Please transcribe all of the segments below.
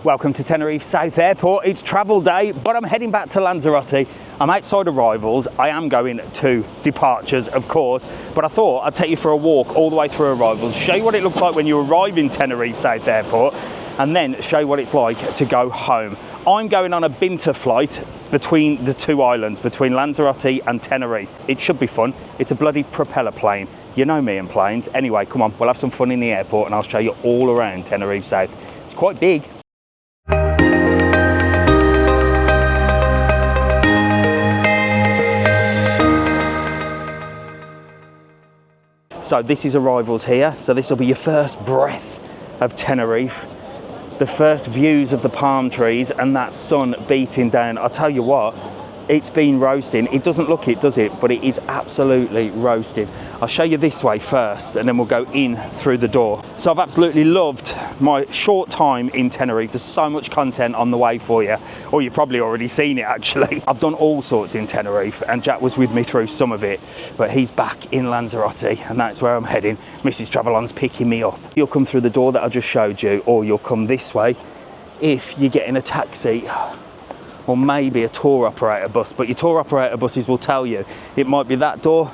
Welcome to Tenerife South Airport. It's travel day, but I'm heading back to Lanzarote. I'm outside arrivals. I am going to departures, of course, but I thought I'd take you for a walk all the way through arrivals, show you what it looks like when you arrive in Tenerife South Airport, and then show you what it's like to go home. I'm going on a Binter flight between the two islands, between Lanzarote and Tenerife. It should be fun. It's a bloody propeller plane. You know me and planes. Anyway, come on, we'll have some fun in the airport and I'll show you all around Tenerife South. It's quite big. So this is arrivals here. So this will be your first breath of Tenerife, the first views of the palm trees and that sun beating down. I'll tell you what, it's been roasting. It doesn't look it, does it? But it is absolutely roasting. I'll show you this way first and then we'll go in through the door. So I've absolutely loved my short time in Tenerife. There's so much content on the way for you, or you've probably already seen it actually. I've done all sorts in Tenerife and Jack was with me through some of it, but he's back in Lanzarote and that's where I'm heading. Mrs TravelOn's picking me up. You'll come through the door that I just showed you, or you'll come this way if you're getting a taxi, or maybe a tour operator bus, but your tour operator buses will tell you it might be that door,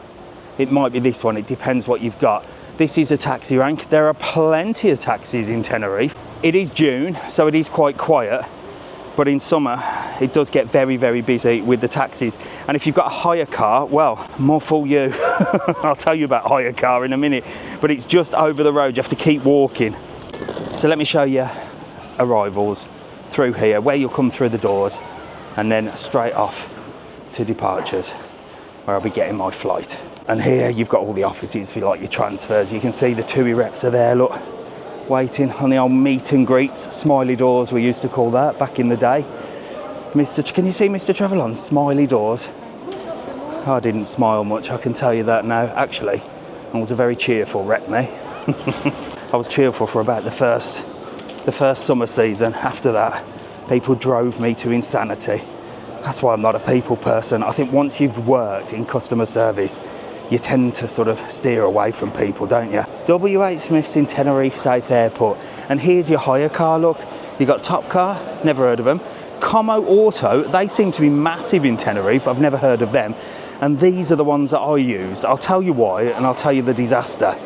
it might be this one, it depends what you've got. This is a taxi rank. There are plenty of taxis in Tenerife. It is June, so it is quite quiet, but in summer it does get very, very busy with the taxis. And if you've got a hire car, well, more fool you. I'll tell you about hire car in a minute, but it's just over the road. You have to keep walking. So let me show you arrivals through here, where you'll come through the doors, and then straight off to departures, where I'll be getting my flight. And here you've got all the offices for like your transfers. You can see the TUI reps are there, look, waiting on the old meet and greets, smiley doors we used to call that back in the day. Can you see Mr TravelON? Smiley doors. I didn't smile much, I can tell you that now. Actually, I was a very cheerful rep, me. I was cheerful for about the first summer season. After that, people drove me to insanity. That's why I'm not a people person. I think once you've worked in customer service, you tend to sort of steer away from people, don't you? W.H. Smith's in Tenerife South Airport. And here's your hire car, look. You got Top Car, never heard of them. Como Auto, they seem to be massive in Tenerife. I've never heard of them. And these are the ones that I used. I'll tell you why, and I'll tell you the disaster.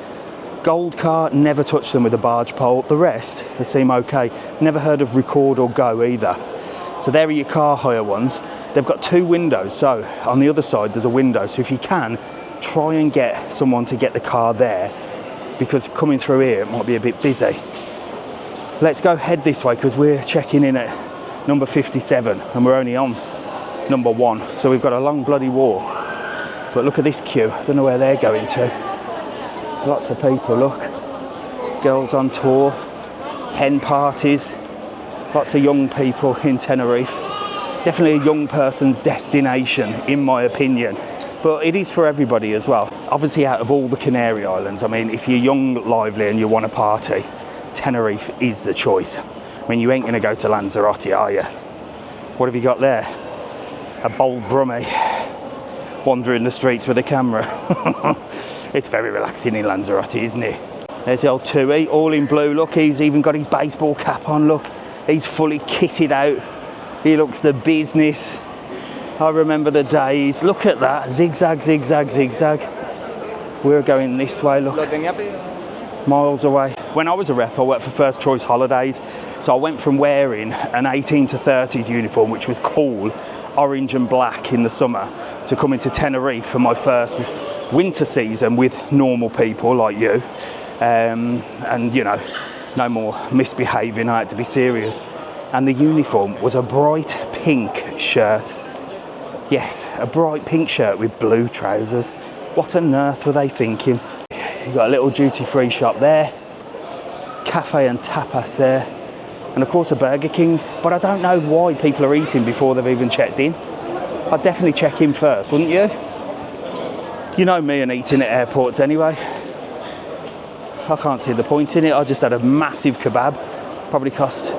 Gold Car, never touched them with a barge pole. The rest, they seem okay. Never heard of Record or Go either. So there are your car hire ones. They've got two windows, so on the other side there's a window. So if you can, try and get someone to get the car there, because coming through here it might be a bit busy. Let's go head this way because we're checking in at number 57 and we're only on number 1. So we've got a long bloody walk. But look at this queue. I don't know where they're going to. Lots of people, look. Girls on tour, hen parties, lots of young people in Tenerife. It's definitely a young person's destination, in my opinion. But it is for everybody as well. Obviously, out of all the Canary Islands, I mean, if you're young, lively, and you want to party, Tenerife is the choice. I mean, you ain't going to go to Lanzarote, are you? What have you got there? A bold brummie wandering the streets with a camera. It's very relaxing in Lanzarote, isn't it? There's the old TUI, all in blue. Look, he's even got his baseball cap on. Look, he's fully kitted out. He looks the business. I remember the days. Look at that, zigzag, zigzag, zigzag. We're going this way, look. Miles away. When I was a rep, I worked for First Choice Holidays. So I went from wearing an 18 to 30s uniform, which was cool, orange and black in the summer, to coming to Tenerife for my first winter season with normal people like you, and you know, no more misbehaving. I had to be serious. And the uniform was a bright pink shirt. Yes, a bright pink shirt with blue trousers. What on earth were they thinking? You've got a little duty-free shop there, cafe and tapas there, and of course a Burger King. But I don't know why people are eating before they've even checked in. I'd definitely check in first, wouldn't you? You know me and eating at airports anyway. I can't see the point in it. I just had a massive kebab. Probably cost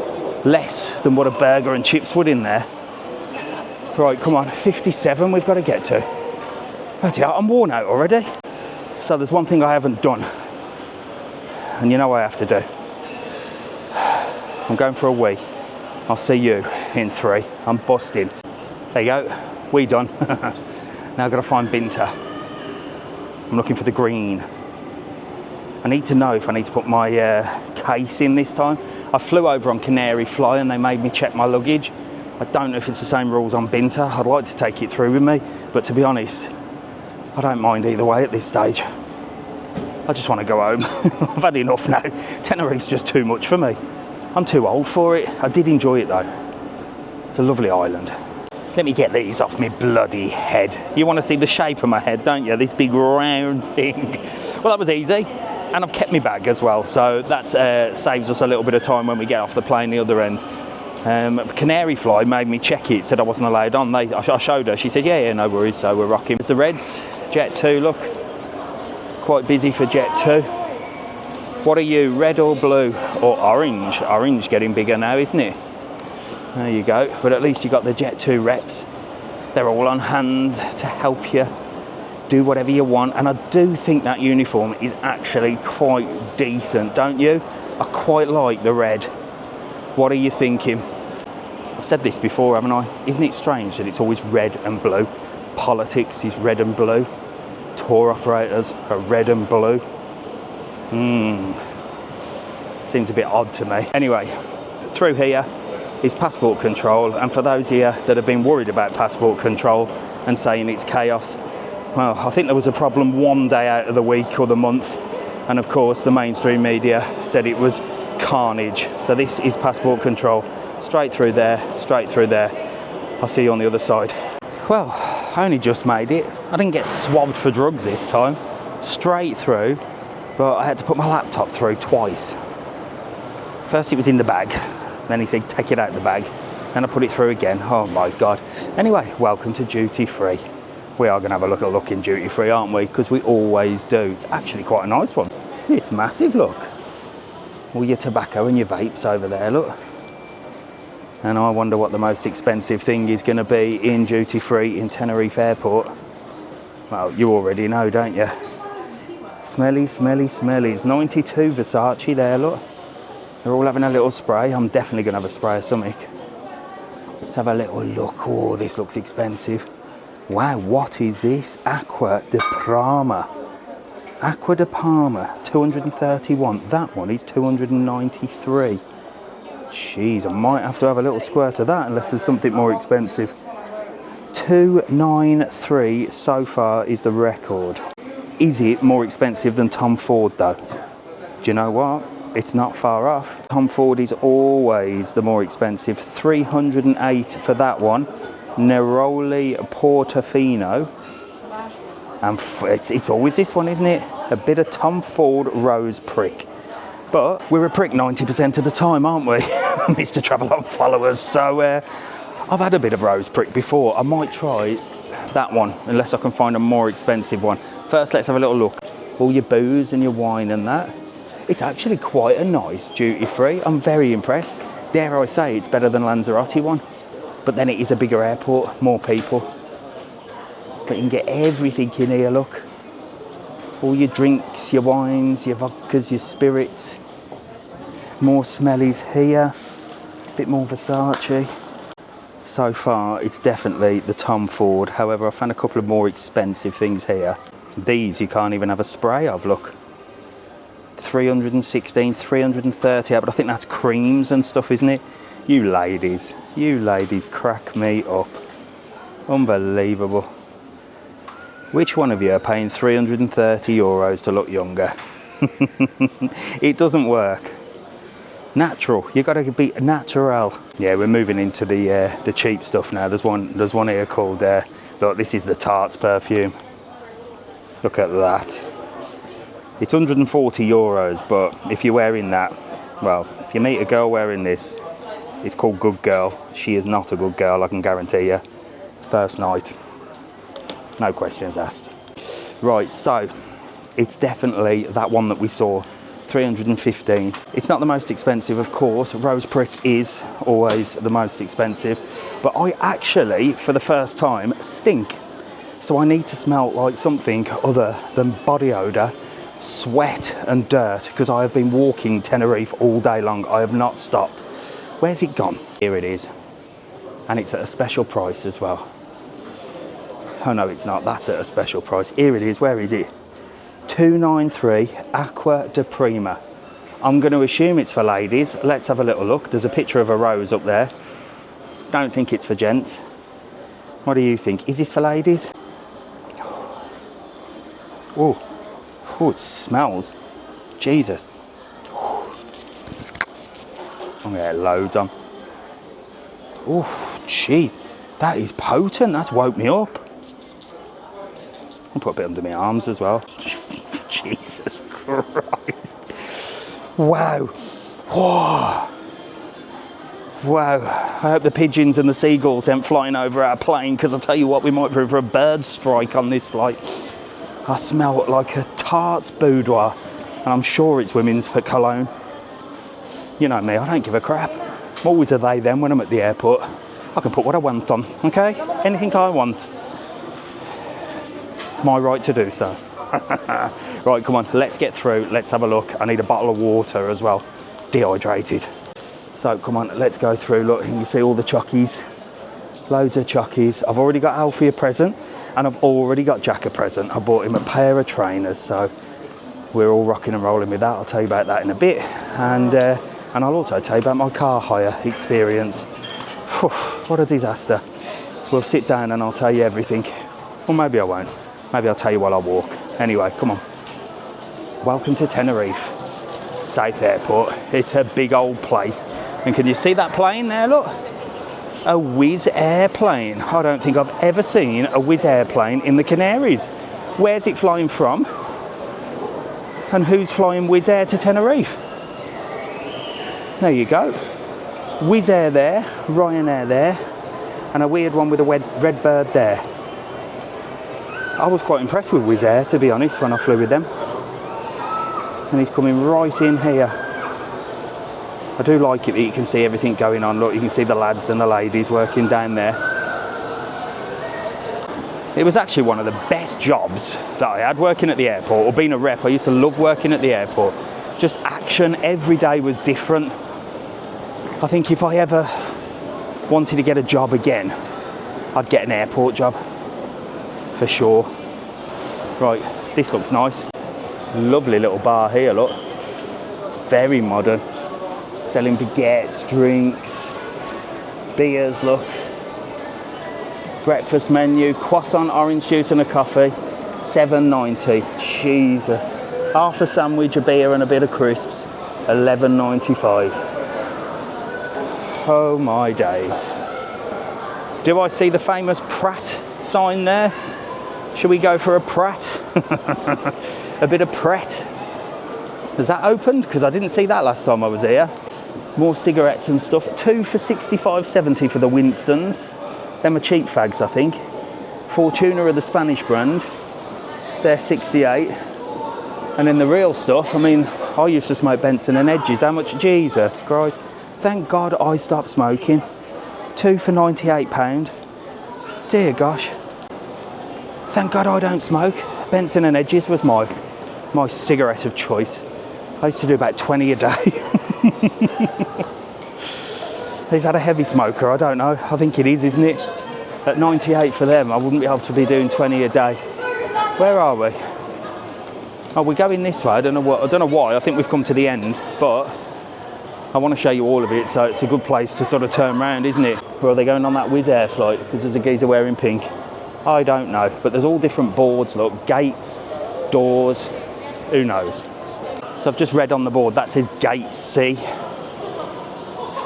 less than what a burger and chips would in there. Right, come on, 57 we've got to get to. Bloody hell, I'm worn out already. So there's one thing I haven't done, and you know what I have to do. I'm going for a wee. I'll see you in 3. I'm busting. There you go, we done. Now I've got to find Binter. I'm looking for the green. I need to know if I need to put my case in this time. I flew over on Canary Fly and they made me check my luggage. I don't know if it's the same rules on Binter. I'd like to take it through with me, but to be honest, I don't mind either way at this stage. I just want to go home. I've had enough now. Tenerife's just too much for me. I'm too old for it. I did enjoy it though. It's a lovely island. Let me get these off my bloody head. You want to see the shape of my head, don't you? This big round thing. Well, that was easy. And I've kept my bag as well, so that saves us a little bit of time when we get off the plane the other end. Canary Fly made me check it, said I wasn't allowed on. I showed her, she said, yeah, no worries, so we're rocking. It's the Reds, Jet 2, look. Quite busy for Jet 2. What are you, red or blue? Or orange? Orange getting bigger now, isn't it? There you go, but at least you got the Jet 2 reps. They're all on hand to help you do whatever you want, and I do think that uniform is actually quite decent, don't you? I quite like the red. What are you thinking? I've said this before, haven't I? Isn't it strange that it's always red and blue? Politics is red and blue. Tour operators are red and blue. Seems a bit odd to me. Anyway, through here is passport control, and for those here that have been worried about passport control and saying it's chaos, well, I think there was a problem one day out of the week or the month, and of course the mainstream media said it was carnage. So this is passport control, straight through there, straight through there. I'll see you on the other side. Well, I only just made it. I didn't get swabbed for drugs this time. Straight through, but I had to put my laptop through twice. First it was in the bag, then he said take it out of the bag, and I put it through again. Oh my God. Anyway, welcome to duty free. We are going to have a look in duty free, aren't we? Because we always do. It's actually quite a nice one. It's massive, look. All your tobacco and your vapes over there, look. And I wonder what the most expensive thing is going to be in duty free in Tenerife Airport. Well, you already know, don't you? Smelly, smelly, smelly. It's 92 Versace there, look. They're all having a little spray. I'm definitely going to have a spray of something. Let's have a little look. Oh, this looks expensive. Wow, what is this? Aqua de Parma. Aqua de Parma, 231. That one is 293. Jeez, I might have to have a little squirt of that unless there's something more expensive. 293 so far is the record. Is it more expensive than Tom Ford though? Do you know what? It's not far off. Tom Ford is always the more expensive. 308 for that one. Neroli Portofino. And it's always this one, isn't it? A bit of Tom Ford Rose Prick. But we're a prick 90% of the time, aren't we? Mr TravelON followers. So I've had a bit of Rose Prick before. I might try that one, unless I can find a more expensive one. First, let's have a little look. All your booze and your wine and that. It's actually quite a nice duty free. I'm very impressed. Dare I say it's better than Lanzarote one. But then it is a bigger airport, more people. But you can get everything in here, look. All your drinks, your wines, your vodkas, your spirits. More smellies here. A bit more Versace. So far, it's definitely the Tom Ford. However, I found a couple of more expensive things here. These you can't even have a spray of, look. 316, 330, but I think that's creams and stuff, isn't it? You ladies crack me up. Unbelievable. Which one of you are paying 330 euros to look younger? It doesn't work. Natural, you got to be natural. Yeah, we're moving into the cheap stuff now. There's one here called look, this is the Tarts perfume. Look at that. It's 140 euros, but if you're wearing that, well, if you meet a girl wearing this, it's called Good Girl. She is not a good girl, I can guarantee you. First night, no questions asked. Right, so it's definitely that one that we saw, 315. It's not the most expensive, of course. Rose Prick is always the most expensive, but I actually, for the first time, stink. So I need to smell like something other than body odour, sweat and dirt, because I have been walking Tenerife all day long. I have not stopped. Where's it gone? Here it is. And it's at a special price as well. Oh no, it's not. That's at a special price. Here it is. Where is it? 293 Aqua de Prima. I'm going to assume it's for ladies. Let's have a little look. There's a picture of a rose up there. Don't think it's for gents. What do you think? Is this for ladies? Oh, oh, it smells. Jesus. I'm going to get loads on. Oh, gee, that is potent. That's woke me up. I'll put a bit under my arms as well. Jesus Christ. Wow. Whoa. Wow. I hope the pigeons and the seagulls ain't flying over our plane, because I'll tell you what, we might be for a bird strike on this flight. I smell like a tart's boudoir, and I'm sure it's women's for cologne. You know me, I don't give a crap. I'm always a they them when I'm at the airport. I can put what I want on, okay? Anything I want. It's my right to do so. Right, come on, let's get through. Let's have a look. I need a bottle of water as well. Dehydrated. So come on, let's go through. Look, you can see all the chockies. Loads of chockies. I've already got Alfie a present, and I've already got Jack a present. I bought him a pair of trainers, so we're all rocking and rolling with that. I'll tell you about that in a bit. And I'll also tell you about my car hire experience. Whew, what a disaster. We'll sit down and I'll tell you everything. Or maybe I won't. Maybe I'll tell you while I walk. Anyway, come on. Welcome to Tenerife South Airport. It's a big old place. And can you see that plane there, look? A Wizz airplane. I don't think I've ever seen a Wizz airplane in the Canaries. Where's it flying from? And who's flying Wizz Air to Tenerife? There you go. Wizz Air there, Ryanair there, and a weird one with a red bird there. I was quite impressed with Wizz Air, to be honest, when I flew with them. And he's coming right in here. I do like it that you can see everything going on. Look, you can see the lads and the ladies working down there. It was actually one of the best jobs that I had, working at the airport, or being a rep. I used to love working at the airport. Just action, every day was different. I think if I ever wanted to get a job again, I'd get an airport job, for sure. Right, this looks nice. Lovely little bar here, look. Very modern. Selling baguettes, drinks, beers, look. Breakfast menu, croissant, orange juice and a coffee, $7.90. Jesus. Half a sandwich, a beer and a bit of crisps, $11.95. Oh my days. Do I see the famous Pret sign there? Should we go for a Pret? A bit of Pret. Has that opened? Because I didn't see that last time I was here. More cigarettes and stuff. 2 for $65.70 for the Winstons. Them are cheap fags, I think. Fortuna are the Spanish brand. They're 68. And then the real stuff, I mean, I used to smoke Benson and Hedges. How much? Jesus Christ. Thank God I stopped smoking. 2 for £98. Dear gosh. Thank God I don't smoke. Benson and Hedges was my cigarette of choice. I used to do about 20 a day. Is that a heavy smoker? I don't know. I think it is, isn't it? At 98 for them, I wouldn't be able to be doing 20 a day. Where are we? Oh, we're going this way. I don't know why. I think we've come to the end, but I want to show you all of it, so it's a good place to sort of turn around, isn't it? Or are they going on that Wizz Air flight? Because there's a geezer wearing pink. I don't know, but there's all different boards, look, gates, doors, who knows? So I've just read on the board, that says Gate C.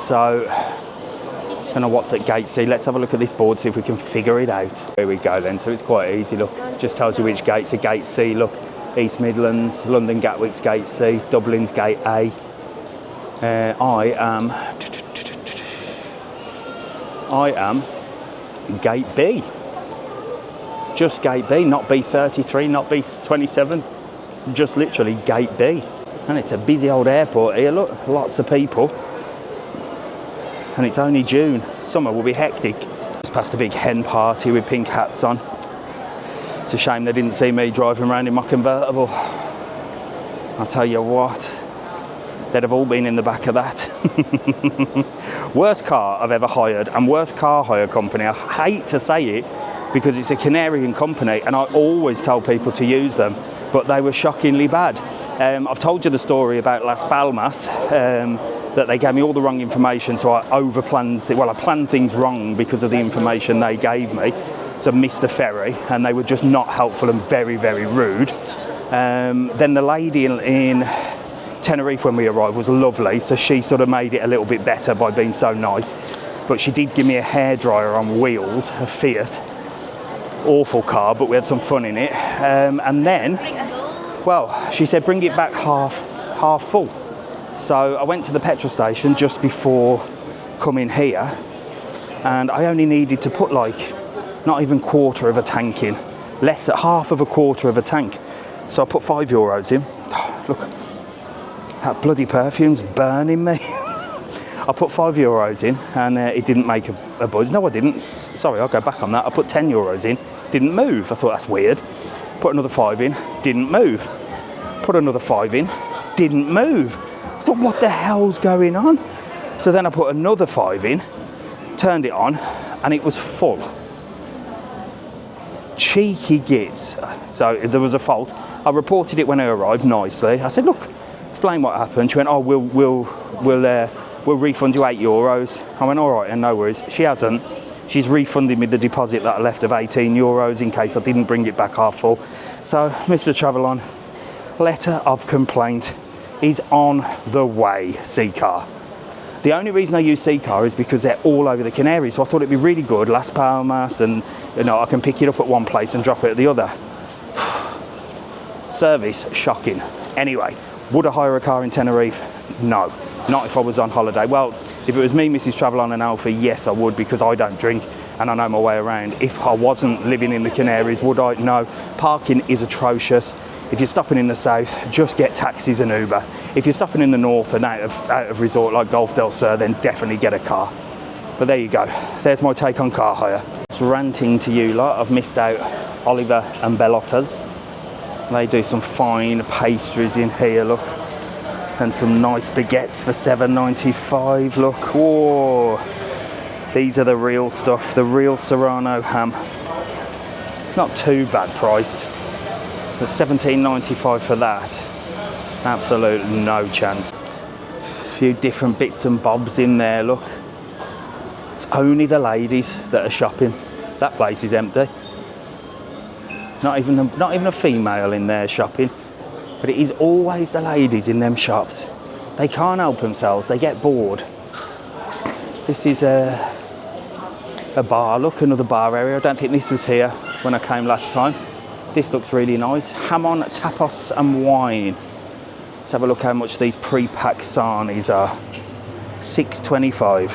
So, I don't know what's at Gate C. Let's have a look at this board, see if we can figure it out. Here we go then, so it's quite easy, look. Just tells you which gates are Gate C, look. East Midlands, London Gatwick's Gate C, Dublin's Gate A. I am Gate B. It's just Gate B, not B33, not B27. Just literally Gate B. And it's a busy old airport here, look, lots of people. And it's only June. Summer will be hectic. Just past a big hen party with pink hats on. It's a shame they didn't see me driving around in my convertible. I'll tell you what, they'd have all been in the back of that. Worst car I've ever hired, and worst car hire company. I hate to say it because it's a Canarian company and I always tell people to use them, but they were shockingly bad. I've told you the story about Las Palmas, that they gave me all the wrong information, so I overplanned. Well, I planned things wrong because of the information they gave me. So Mr Ferry, and they were just not helpful and very, very rude. Then the lady in Tenerife when we arrived was lovely, so she sort of made it a little bit better by being so nice. But she did give me a hairdryer on wheels, a Fiat. Awful car, but we had some fun in it. And then, well, she said bring it back half full. So I went to the petrol station just before coming here, and I only needed to put like not even quarter of a tank in, less than half of a quarter of a tank. So I put €5 in. Look, that bloody perfume's burning me. I put €5 in and it didn't make a buzz. No, I didn't. Sorry, I'll go back on that. I put €10 in, didn't move. I thought that's weird. Put another 5 in, didn't move. Put another 5 in, didn't move. I thought, what the hell's going on? So then I put another 5 in, turned it on, and it was full. Cheeky gits. So there was a fault. I reported it when I arrived nicely. I said, look, explain what happened. She went, oh, we'll refund you €8. I went, all right, and no worries. She hasn't. She's refunded me the deposit that I left of €18 in case I didn't bring it back half full. So, Mr TravelON, letter of complaint is on the way, C-Car. The only reason I use C-Car is because they're all over the Canaries, so I thought it'd be really good, Las Palmas, and you know, I can pick it up at one place and drop it at the other. Service, shocking. Anyway, would I hire a car in Tenerife? No, not if I was on holiday. Well, if it was me, Mrs TravelON and Alfie, yes I would, because I don't drink and I know my way around. If I wasn't living in the Canaries, would I? No. Parking is atrocious. If you're stopping in the south, just get taxis and Uber. If you're stopping in the north and out of resort like Golf del Sur, then definitely get a car. But there you go. There's my take on car hire. Just ranting to you lot. I've missed out Oliver and Bellotta's. They do some fine pastries in here, look. And some nice baguettes for $7.95, look. Whoa. These are the real stuff, the real Serrano ham. It's not too bad priced. But $17.95 for that, absolutely no chance. A few different bits and bobs in there, look. It's only the ladies that are shopping. That place is empty. Not even a female in there shopping. But it is always the ladies in them shops. They can't help themselves, they get bored. This is a bar, look, another bar area. I don't think this was here when I came last time. This looks really nice. Hamon, tapas and wine. Let's have a look how much these pre-packed sarnies are. $6.25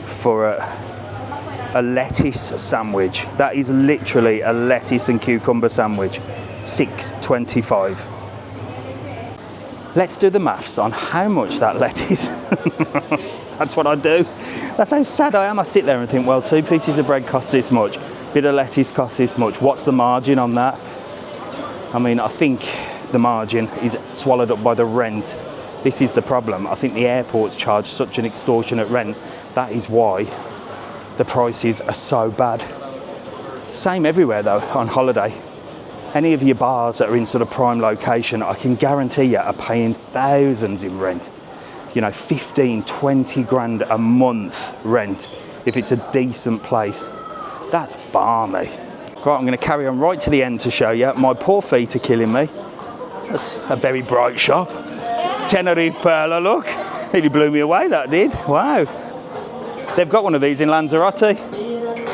for a lettuce sandwich. That is literally a lettuce and cucumber sandwich. $6.25. Let's do the maths on how much that lettuce. That's what I do. That's how sad I am. I sit there and think, well, 2 pieces of bread cost this much. Bit of lettuce costs this much. What's the margin on that? I mean, I think the margin is swallowed up by the rent. This is the problem. I think the airports charge such an extortionate rent. That is why the prices are so bad. Same everywhere though, on holiday. Any of your bars that are in sort of prime location, I can guarantee you are paying thousands in rent. You know, 15, 20 grand a month rent if it's a decent place. That's balmy. Right, I'm going to carry on right to the end to show you. My poor feet are killing me. That's a very bright shop. Tenerife Perla, look. Nearly blew me away, that did. Wow. They've got one of these in Lanzarote.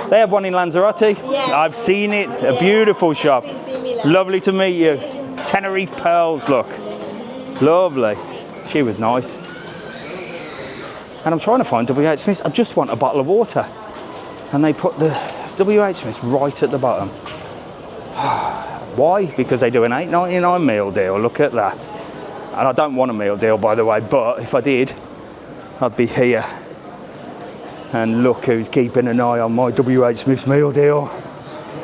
They have one in Lanzarote? Yeah. I've seen it. A beautiful shop. Lovely to meet you. Tenerife Pearls, look. Lovely. She was nice. And I'm trying to find WH Smith's. I just want a bottle of water. And they put the WH Smith's right at the bottom. Why? Because they do an $8.99 meal deal. Look at that. And I don't want a meal deal, by the way, but if I did, I'd be here. And look who's keeping an eye on my WH Smith's meal deal.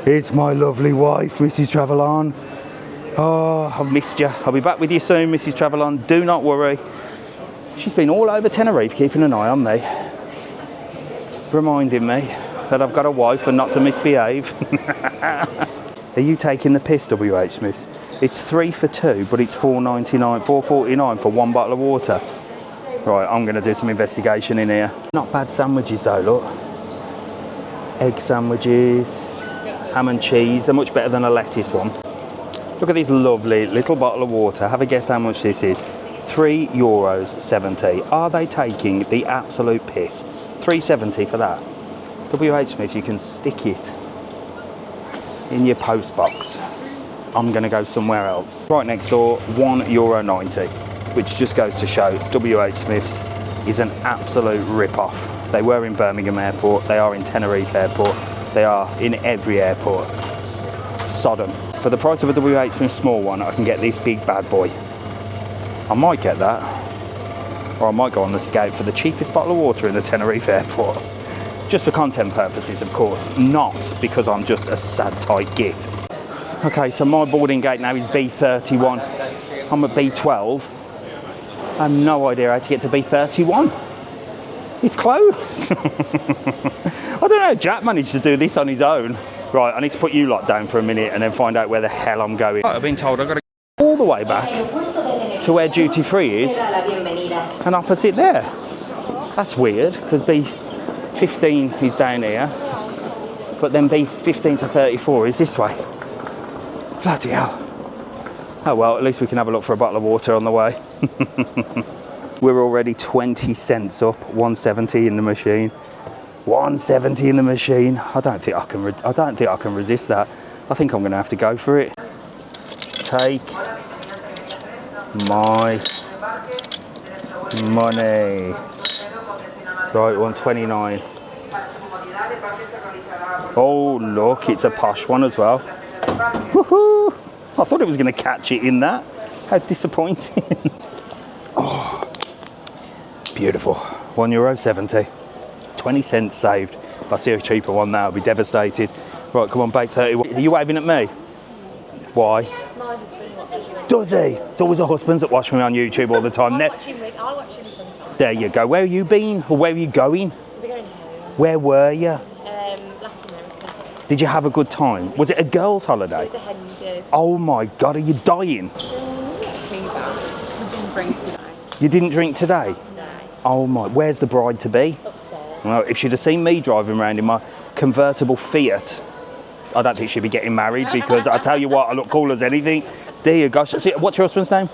It's my lovely wife, Mrs TravelON. Oh, I've missed you. I'll be back with you soon, Mrs TravelON. Do not worry. She's been all over Tenerife, keeping an eye on me, reminding me that I've got a wife and not to misbehave. Are you taking the piss, WH Smiths? It's 3 for 2, but it's $4.99, $4.49 for 1 bottle of water. Right, I'm going to do some investigation in here. Not bad sandwiches though, look. Egg sandwiches, ham and cheese. They're much better than a lettuce one. Look at this lovely little bottle of water. Have a guess how much this is. €3.70. Are they taking the absolute piss? $3.70 for that. WH Smith, you can stick it in your post box. I'm going to go somewhere else. Right next door, €1.90, which just goes to show WH Smith's is an absolute rip-off. They were in Birmingham Airport, they are in Tenerife Airport, they are in every airport. Sodom. For the price of a WH Smith small one, I can get this big bad boy. I might get that, or I might go on the scout for the cheapest bottle of water in the Tenerife Airport. Just for content purposes, of course, not because I'm just a sad tight git. Okay, so my boarding gate now is B31. I'm at B12. I have no idea how to get to B31. It's closed. I don't know, Jack managed to do this on his own. Right, I need to put you lot down for a minute and then find out where the hell I'm going. I've been told I've got to go all the way back to where duty free is and opposite there. That's weird, because B15 is down here, but then B15 to 34 is this way. Bloody hell. Oh well, at least we can have a look for a bottle of water on the way. We're already 20 cents up, 170 in the machine. 170 in the machine. I don't think I can resist that. I think I'm going to have to go for it. Take my money. Right, 129. Oh look, it's a posh one as well. Woohoo! I thought it was going to catch it in that. How disappointing. Oh, beautiful. €1.70. 20 cents saved. If I see a cheaper one now, I'll be devastated. Right, come on, bake 31. Are you waving at me? Why? My husband watches you. Does he? It's always the husbands that watch me on YouTube all the time. I watch him sometimes. There you go. Where are you been? Or where are you going? We're going home. Where were you? Last America. Did you have a good time? Was it a girls' holiday? It was a hen do. Oh my God, are you dying? Not too bad. We didn't drink today. You didn't drink today? Oh my, where's the bride to be? Upstairs. Well, if she'd have seen me driving around in my convertible Fiat, I don't think she'd be getting married, because I tell you what, I look cool as anything. There you go. See, what's your husband's name?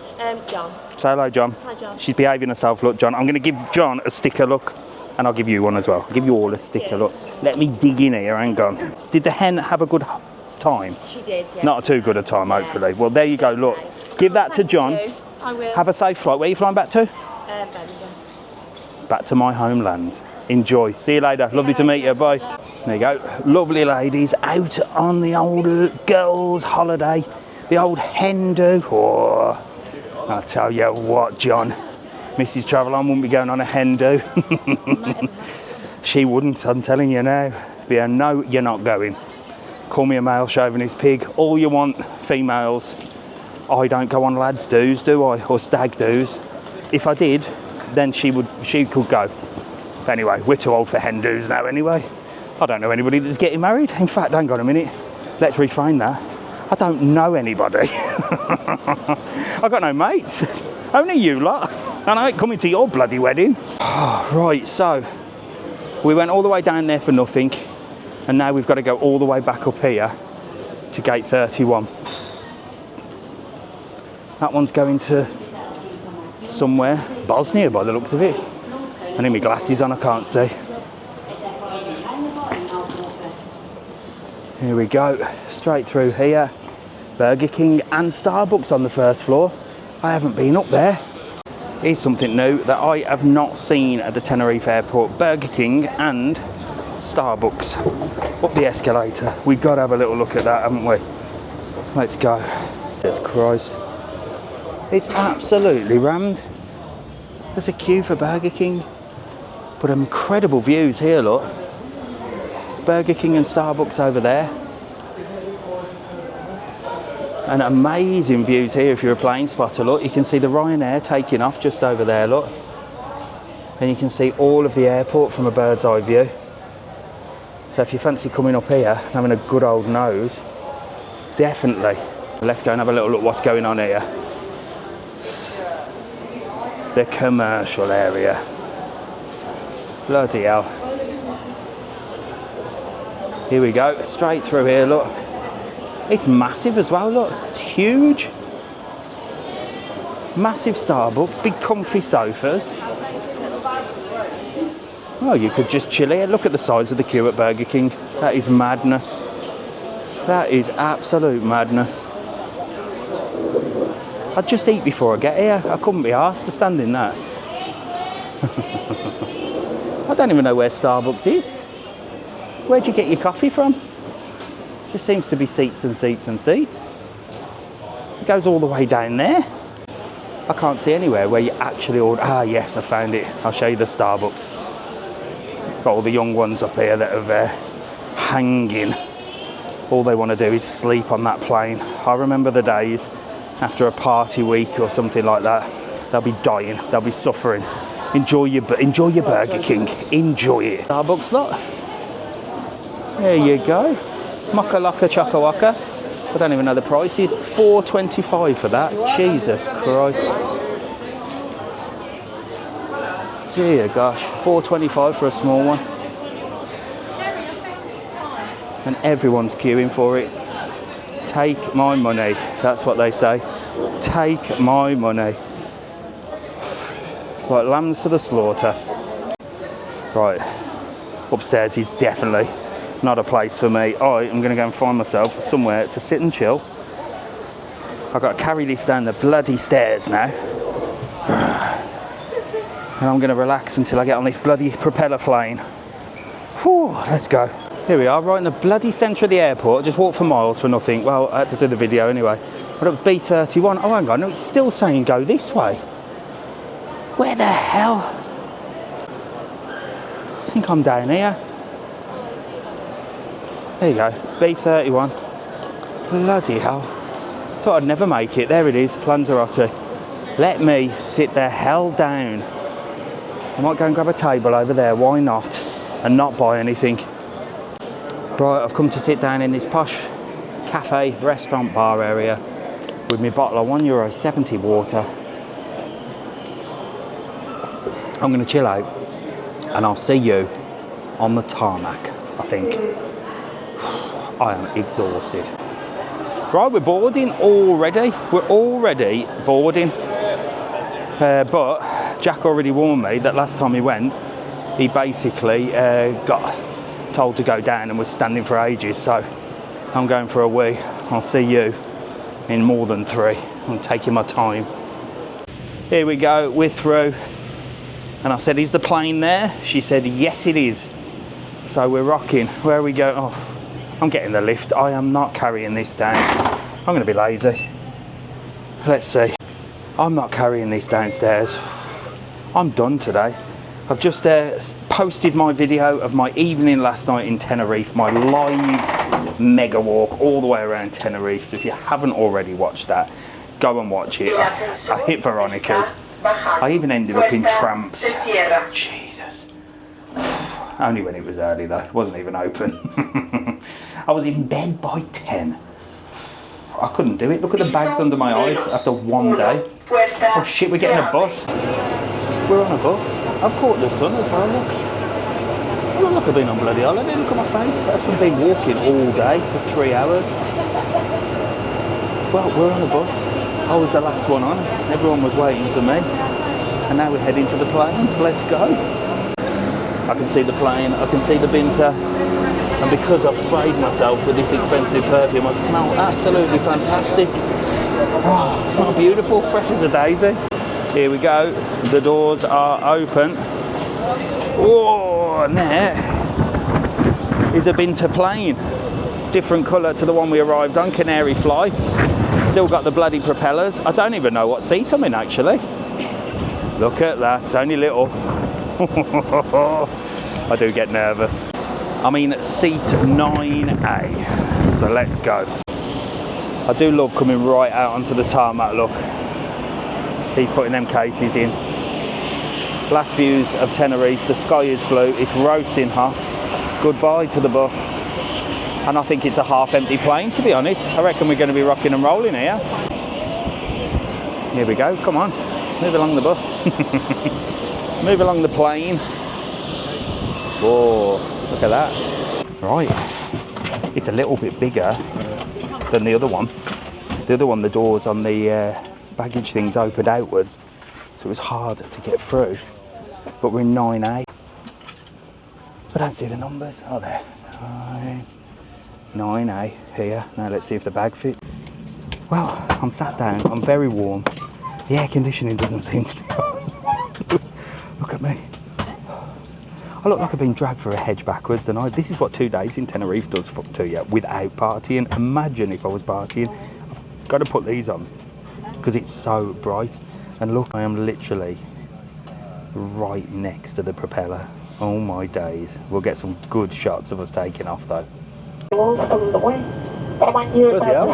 John. Say hello, John. Hi, John. She's behaving herself. Look, John, I'm going to give John a sticker look, and I'll give you one as well. I'll give you all a sticker look. Let me dig in here, hang on. Did the hen have a good time? She did, yeah. Not too good a time, hopefully. Well, there you go, look. Give that to John. I will. Have a safe flight. Where are you flying back to? Birmingham. Back to my homeland. Enjoy. See you later. Lovely to meet you. Bye. There you go. Lovely ladies out on the old girls' holiday. The old hen do. Oh, I'll tell you what, John. Mrs TravelON wouldn't be going on a hen do. She wouldn't, I'm telling you now. Yeah, no, you're not going. Call me a male chauvinist pig. All you want, females. I don't go on lads' do's, do I? Or stag do's. If I did, then she could go. Anyway, we're too old for hen do's now anyway. I don't know anybody that's getting married. In fact, hang on a minute. Let's reframe that. I don't know anybody. I've got no mates. Only you lot. And I ain't coming to your bloody wedding. Right, so we went all the way down there for nothing. And now we've got to go all the way back up here to gate 31. That one's going to somewhere. Bosnia by the looks of it. I need my glasses on, I can't see. Here we go, straight through here. Burger King and Starbucks on the first floor. I haven't been up there. Here's something new that I have not seen at the Tenerife Airport. Burger King and Starbucks. Up the escalator. We've got to have a little look at that, haven't we? Let's go. Jesus Christ. It's absolutely rammed. There's a queue for Burger King. But incredible views here, look. Burger King and Starbucks over there. And amazing views here if you're a plane spotter, look. You can see the Ryanair taking off just over there, look. and you can see all of the airport from a bird's eye view. So if you fancy coming up here and having a good old nose, definitely. Let's go and have a little look what's going on here. The commercial area. Bloody hell. Here we go, straight through here, look. It's massive as well, look. It's huge. Massive Starbucks, big comfy sofas. Oh, you could just chill here. Look at the size of the queue at Burger King. That is madness. That is absolute madness. I'd just eat before I get here. I couldn't be arsed to stand in that. I don't even know where Starbucks is. Where'd you get your coffee from? Just seems to be seats and seats and seats. It goes all the way down there. I can't see anywhere where you actually order. Ah, yes, I found it. I'll show you the Starbucks. Got all the young ones up here that are hanging. All they want to do is sleep on that plane. I remember the days after a party week or something like that. They'll be dying. They'll be suffering. Enjoy your Burger King. Enjoy it. Starbucks, look. There you go. Mocha Loca Choco Waka. I don't even know the prices. $4.25 for that. Jesus Christ. Dear gosh. $4.25 for a small one. And everyone's queuing for it. Take my money. That's what they say. Take my money. Like lambs to the slaughter. Right. Upstairs is definitely not a place for me. I am going to go and find myself somewhere to sit and chill. I've got to carry this down the bloody stairs now. And I'm going to relax until I get on this bloody propeller plane. Whew, let's go. Here we are, right in the bloody centre of the airport. Just walked for miles for nothing. Well, I had to do the video anyway. But at B31, oh hang on, no, it's still saying go this way. Where the hell? I think I'm down here. There you go, B31. Bloody hell. Thought I'd never make it. There it is, Lanzarote. Let me sit the hell down. I might go and grab a table over there, why not? And not buy anything. Right, I've come to sit down in this posh cafe, restaurant, bar area with my bottle of €1.70 water. I'm going to chill out and I'll see you on the tarmac, I think. I am exhausted. Right, we're boarding already. We're already boarding. But Jack already warned me that last time he went, he basically got told to go down and was standing for ages. So I'm going for a wee. I'll see you in more than 3. I'm taking my time. Here we go, we're through. And I said, is the plane there? She said, yes it is. So we're rocking. Where we go? Oh, I'm getting the lift. I am not carrying this down. I'm going to be lazy. Let's see. I'm not carrying this downstairs. I'm done today. I've just posted my video of my evening last night in Tenerife, my live mega walk all the way around Tenerife. So if you haven't already watched that, go and watch it. I hit Veronica's. I even ended up in Tramps. Jesus. Only when it was early though, it wasn't even open. I was in bed by 10. I couldn't do it. Look at the bags under my eyes after one day. Oh shit, we're getting a bus. We're on a bus. I've caught the sun as well, look. Oh, look, I've been on bloody holiday. Look at my face. That's from being walking all day, so 3 hours. Well, we're on a bus. I was the last one on. Everyone was waiting for me. And now we're heading to the plane. Let's go. I can see the plane. I can see the Binter. And because I've sprayed myself with this expensive perfume, I smell absolutely fantastic. Oh, I smell beautiful, fresh as a daisy. Here we go. The doors are open. Oh, and there is a Binter plane. Different colour to the one we arrived on, Canary fly. Still got the bloody propellers. I don't even know what seat I'm in actually. Look at that, it's only little. I do get nervous. I'm in seat 9A, so let's go. I do love coming right out onto the tarmac, look. He's putting them cases in. Last views of Tenerife. The sky is blue. It's roasting hot. Goodbye to the bus. And I think it's a half-empty plane, to be honest. I reckon we're going to be rocking and rolling here. Here we go. Come on. Move along the bus. Move along the plane. Whoa, look at that. Right. It's a little bit bigger than the other one. The other one, the doors on the baggage things opened outwards, so it was harder to get through. But we're in 9A. I don't see the numbers. Oh, there. 9A here. Now let's see if the bag fits. Well, I'm sat down. I'm very warm. The air conditioning doesn't seem to be on. Look at me. I look like I've been dragged through a hedge backwards tonight. This is what 2 days in Tenerife does to you without partying. Imagine if I was partying. I've got to put these on because it's so bright. And look, I am literally right next to the propeller. Oh my days. We'll get some good shots of us taking off though. Bloody hell.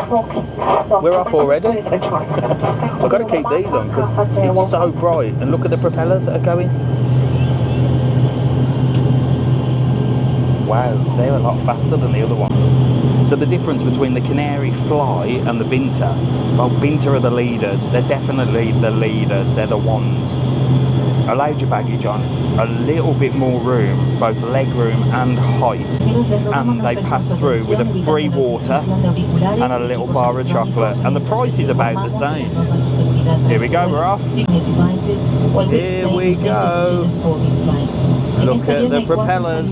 We're off already. I've got to keep these on because it's so bright. And look at the propellers that are going. Wow, they're a lot faster than the other one. So the difference between the Canary Fly and the Binter, well, Binter are the leaders. They're definitely the leaders. They're the ones. Allowed your baggage on, a little bit more room, both leg room and height. And they pass through with a free water and a little bar of chocolate. And the price is about the same. Here we go, we're off. Here we go. Look at the propellers.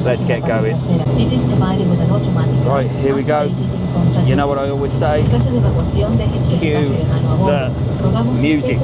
Let's get going. Right, here we go. You know what I always say? Cue the music.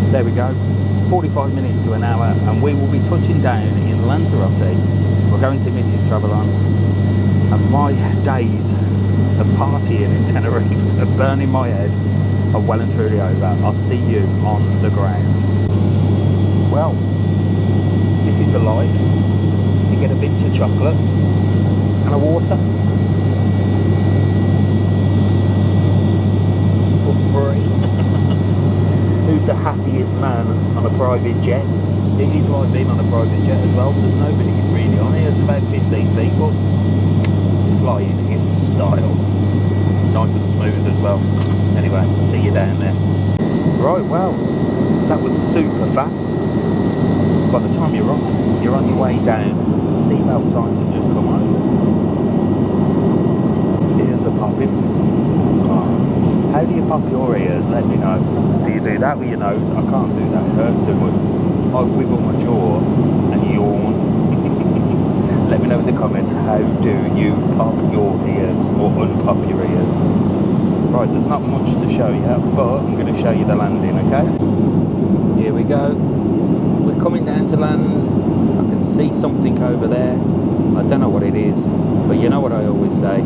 There we go, 45 minutes to an hour and we will be touching down in Lanzarote. We're going to see Mrs TravelON, and my days of partying in Tenerife and burning my head are well and truly over. I'll see you on the ground. Well, this is the life. You get a Binter chocolate and a water for free. Who's the happiest man on a private jet? It is like being on a private jet as well. There's nobody really on it. There's about 15 people flying in style. Nice and smooth as well. Anyway, see you down there. Right, well, that was super fast. By the time you're on your way down, seatbelt signs have just come on. Ears are popping. How do you pop your ears? Let me know. Do you do that with your nose? I can't do that. It hurts too much. I wiggle my jaw and yawn. Let me know in the comments, how do you pop your ears or unpop your ears? Right, there's not much to show you, but I'm going to show you the landing, okay? Here we go. We're coming down to land. I can see something over there. I don't know what it is, but you know what I always say,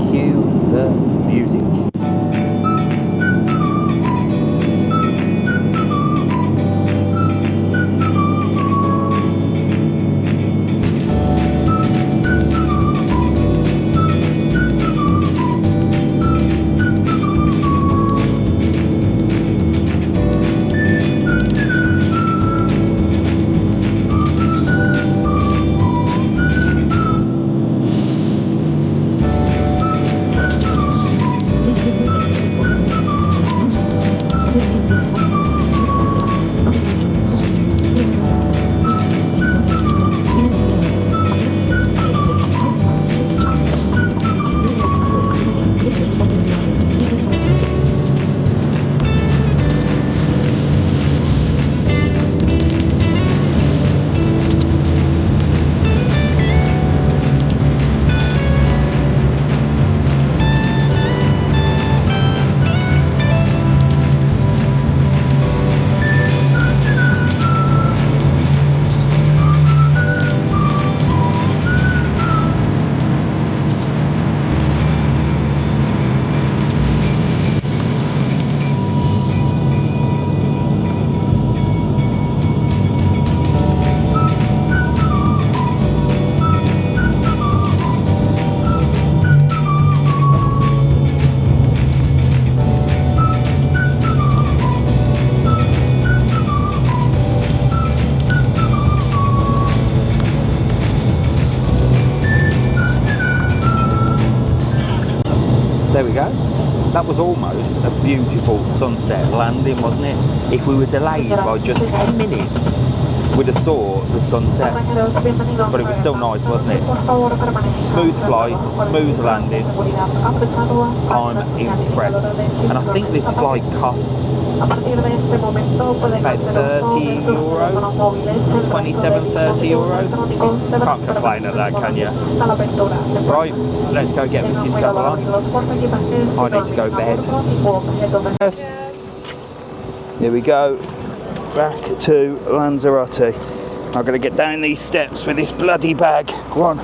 cue the music. There we go. That was almost a beautiful sunset landing, wasn't it? If we were delayed by just 10 minutes, we'd have saw the sunset. But it was still nice, wasn't it? Smooth flight, smooth landing. I'm impressed. And I think this flight cost about 30 euros, 27, 30 euros. Can't complain at that, can you? Right, let's go get Mrs TravelON. I need to go to bed. Yes. Here we go. Back to Lanzarote. I'm going to get down these steps with this bloody bag. 1,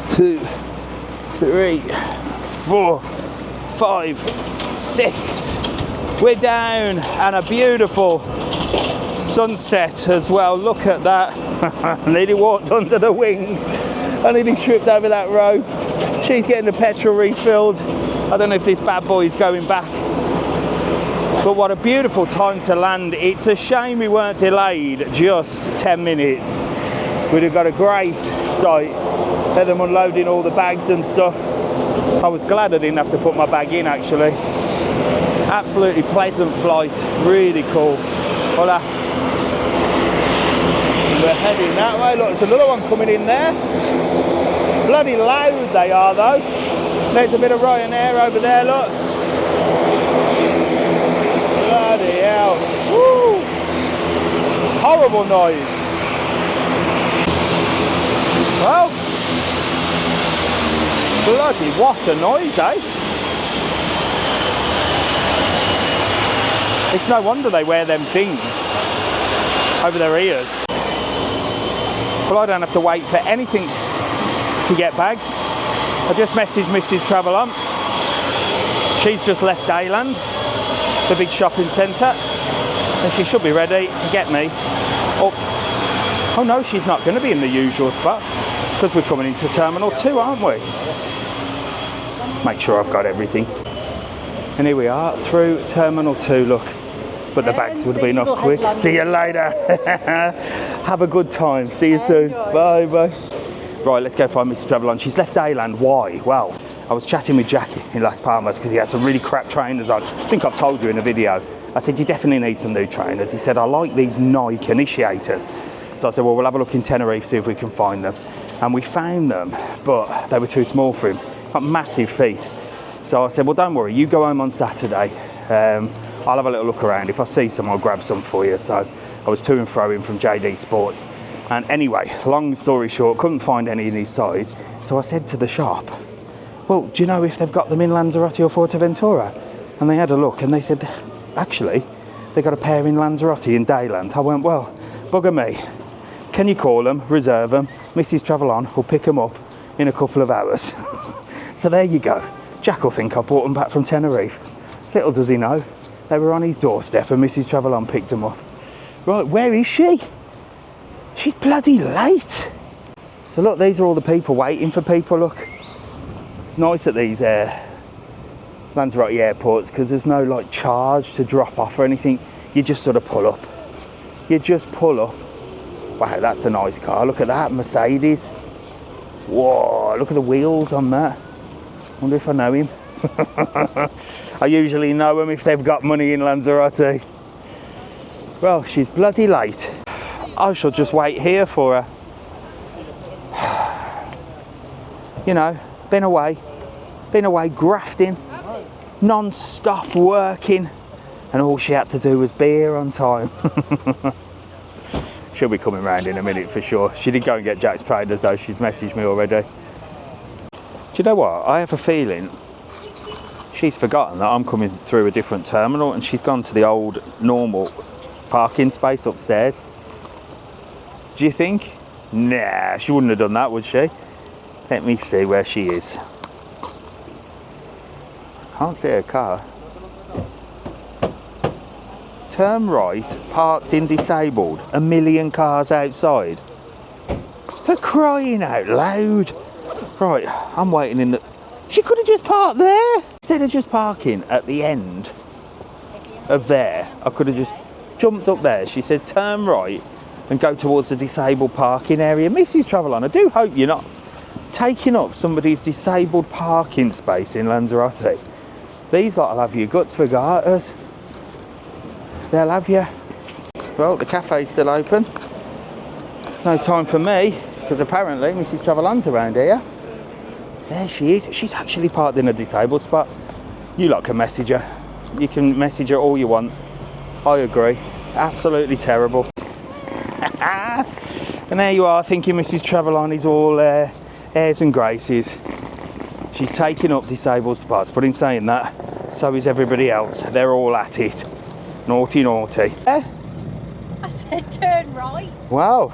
2, 3, 4, 5, 6. We're down, and a beautiful sunset as well. Look at that. I nearly walked under the wing. I nearly tripped over that rope. She's getting the petrol refilled. I don't know if this bad boy is going back. But what a beautiful time to land. It's a shame we weren't delayed just 10 minutes. We'd have got a great sight. Had them unloading all the bags and stuff. I was glad I didn't have to put my bag in, actually. Absolutely pleasant flight, really cool. Hola. We're heading that way. Look, there's another one coming in there. Bloody loud they are, though. There's a bit of Ryanair over there, look. Bloody hell. Woo. Horrible noise. Well, bloody what a noise, eh? It's no wonder they wear them things over their ears. Well, I don't have to wait for anything to get bags. I just messaged Mrs TravelON. She's just left Dayland, the big shopping centre, and she should be ready to get me up. Oh no, she's not going to be in the usual spot because we're coming into Terminal 2, aren't we? Make sure I've got everything. And here we are through Terminal 2, look. But the bags would have been off quick. See you later. Have a good time. See you soon. Bye, bye. Right, let's go find Mr TravelON. She's left Dayland. Why? Well, I was chatting with Jackie in Las Palmas because he had some really crap trainers on. I think I've told you in a video. I said, you definitely need some new trainers. He said, I like these Nike initiators. So I said, well, we'll have a look in Tenerife, see if we can find them. And we found them, but they were too small for him. Got massive feet. So I said, well, don't worry, you go home on Saturday. I'll have a little look around. If I see some, I'll grab some for you. So I was to and fro in from JD Sports. And anyway, long story short, couldn't find any in his size. So I said to the shop, well, do you know if they've got them in Lanzarote or Fuerteventura? And they had a look and they said, actually, they got a pair in Lanzarote in Dayland. I went, well, bugger me. Can you call them, reserve them? Mrs TravelON will pick them up in a couple of hours. So there you go. Jack will think I brought them back from Tenerife. Little does he know, they were on his doorstep and Mrs TravelON picked them up. Right, where is she? She's bloody late. So look, these are all the people waiting for people, look. It's nice at these Lanzarote airports because there's no like charge to drop off or anything. You just sort of pull up. You just pull up. Wow, that's a nice car. Look at that, Mercedes. Whoa, look at the wheels on that. Wonder if I know him. I usually know them if they've got money in Lanzarote. Well, she's bloody late. I shall just wait here for her. You know, been away grafting, non-stop working, and all she had to do was be here on time. She'll be coming round in a minute for sure. She did go and get Jack's trainers though, she's messaged me already. Do you know what? I have a feeling she's forgotten that I'm coming through a different terminal and she's gone to the old normal parking space upstairs. Do you think? Nah, she wouldn't have done that, would she? Let me see where she is. Can't see her car. Turn right, parked in disabled. A million cars outside. For crying out loud. Right, I'm waiting in the... She could have just parked there. Instead of just parking at the end of there, I could have just jumped up there. She said turn right and go towards the disabled parking area. Mrs TravelON, I do hope you're not taking up somebody's disabled parking space in Lanzarote. These lot will have your guts for garters. They'll have you. Well, the cafe's still open. No time for me, because apparently Mrs TravelON's around here. There she is. She's actually parked in a disabled spot. You lot can message her. You can message her all you want. I agree. Absolutely terrible. And there you are thinking Mrs TravelON is all airs and graces. She's taking up disabled spots, but in saying that, so is everybody else. They're all at it. Naughty, naughty. I said turn right. Wow.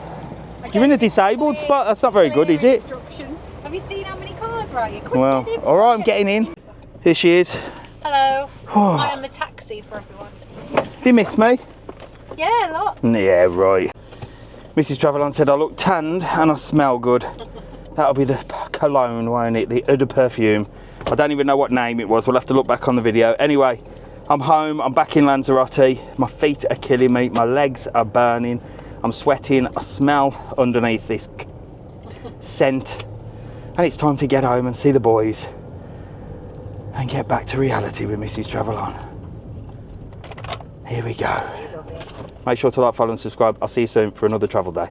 You're in a disabled spot? That's not very good, is it? Instructions. Have you seen how many cars are out here? Well, all right, I'm getting in. Here she is. Hello. I am the taxi for everyone. Have you missed me? Yeah, a lot. Yeah, right. Mrs TravelON said I look tanned and I smell good. That'll be the cologne, won't it? The eau de perfume. I don't even know what name it was. We'll have to look back on the video. Anyway, I'm home. I'm back in Lanzarote. My feet are killing me. My legs are burning. I'm sweating. I smell underneath this scent. And it's time to get home and see the boys and get back to reality with Mrs TravelON. Here we go. Make sure to like, follow and subscribe. I'll see you soon for another travel day.